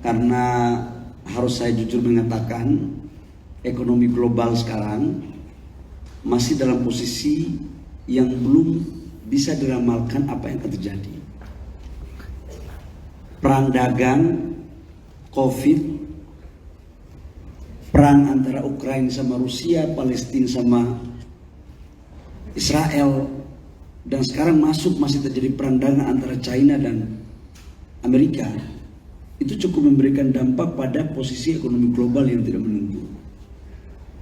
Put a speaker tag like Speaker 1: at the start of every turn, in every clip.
Speaker 1: karena harus saya jujur mengatakan ekonomi global sekarang masih dalam posisi yang belum bisa diramalkan apa yang akan terjadi. Perang dagang, COVID, perang antara Ukraina sama Rusia, Palestina sama Israel, dan sekarang masih terjadi perang dagang antara China dan Amerika. Itu cukup memberikan dampak pada posisi ekonomi global yang tidak menentu.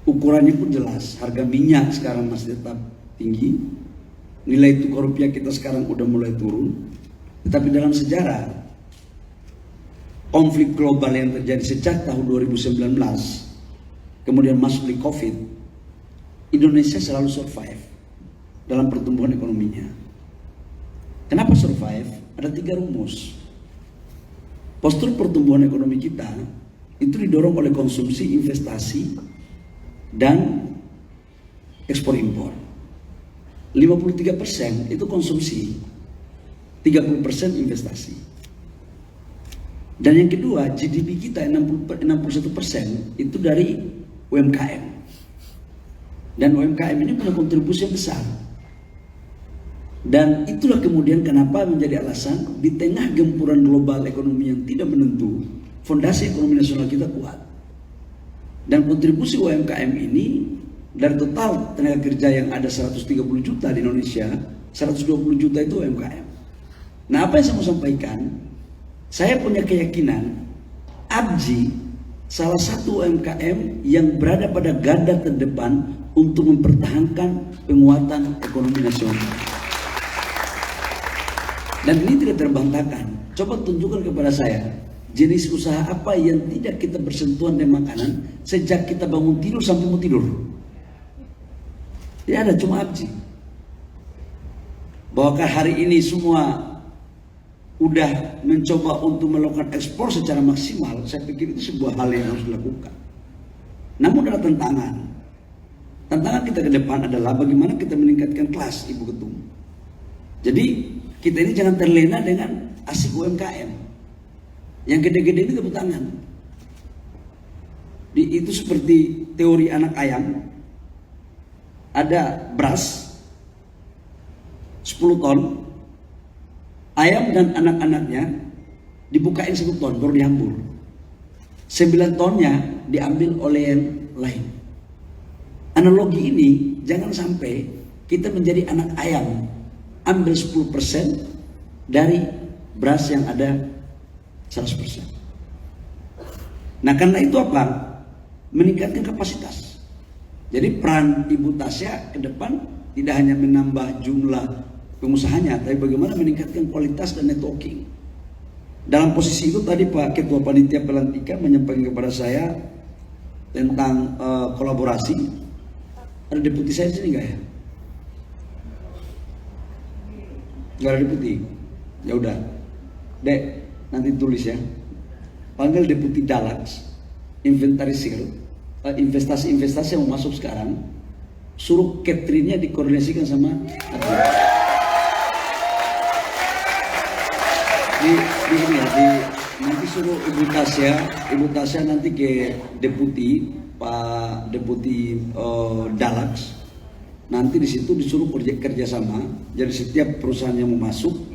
Speaker 1: Ukurannya pun jelas, harga minyak sekarang masih tetap tinggi, nilai tukar rupiah kita sekarang udah mulai turun. Tetapi dalam sejarah konflik global yang terjadi sejak tahun 2019, kemudian masuk di COVID, Indonesia selalu survive dalam pertumbuhan ekonominya. Kenapa survive? Ada 3 rumus. Postur pertumbuhan ekonomi kita itu didorong oleh konsumsi, investasi, dan ekspor impor. 53% itu konsumsi, 30% investasi. Dan yang kedua, GDP kita 61% itu dari UMKM. Dan UMKM ini punya kontribusi yang besar. Dan itulah kemudian kenapa menjadi alasan di tengah gempuran global ekonomi yang tidak menentu, fondasi ekonomi nasional kita kuat. Dan kontribusi UMKM ini dari total tenaga kerja yang ada 130 juta di Indonesia, 120 juta itu UMKM. Nah, apa yang saya mau sampaikan, saya punya keyakinan ABJI salah satu UMKM yang berada pada garda terdepan untuk mempertahankan penguatan ekonomi nasional. Dan ini tidak terbantahkan. Coba tunjukkan kepada saya jenis usaha apa yang tidak kita bersentuhan dengan makanan sejak kita bangun tidur sampai mau tidur. Tidak ada, cuma ABJI. Bahwa hari ini semua udah mencoba untuk melakukan ekspor secara maksimal, saya pikir itu sebuah hal yang harus dilakukan. Namun ada tantangan. Tantangan kita ke depan adalah bagaimana kita meningkatkan kelas Ibu Ketum. Jadi kita ini jangan terlena dengan asik UMKM. Yang gede-gede ini tepuk tangan. Itu seperti teori anak ayam. Ada beras 10 ton. Ayam dan anak-anaknya dibukain 1 ton baru dihambur. 9 tonnya diambil oleh yang lain. Analogi ini jangan sampai kita menjadi anak ayam, ambil 10% dari beras yang ada 100%. Nah, karena itu apa? Meningkatkan kapasitas. Jadi peran Ibu Tasya ke depan tidak hanya menambah jumlah pengusahanya, tapi bagaimana meningkatkan kualitas dan networking. Dalam posisi itu tadi Pak Ketua Panitia Pelantikan menyampaikan kepada saya tentang kolaborasi. Ada deputi saya di sini nggak ya? Nggak ada deputi. Ya udah, Dek, nanti tulis ya. Panggil deputi Dalax, inventarisir investasi-investasi yang mau masuk sekarang. Suruh Catherine-nya dikoordinasikan sama nanti suruh Ibu Tasya nanti ke deputi Pak Deputi Dalax. Nanti di situ disuruh kerjasama. Jadi setiap perusahaan yang mau masuk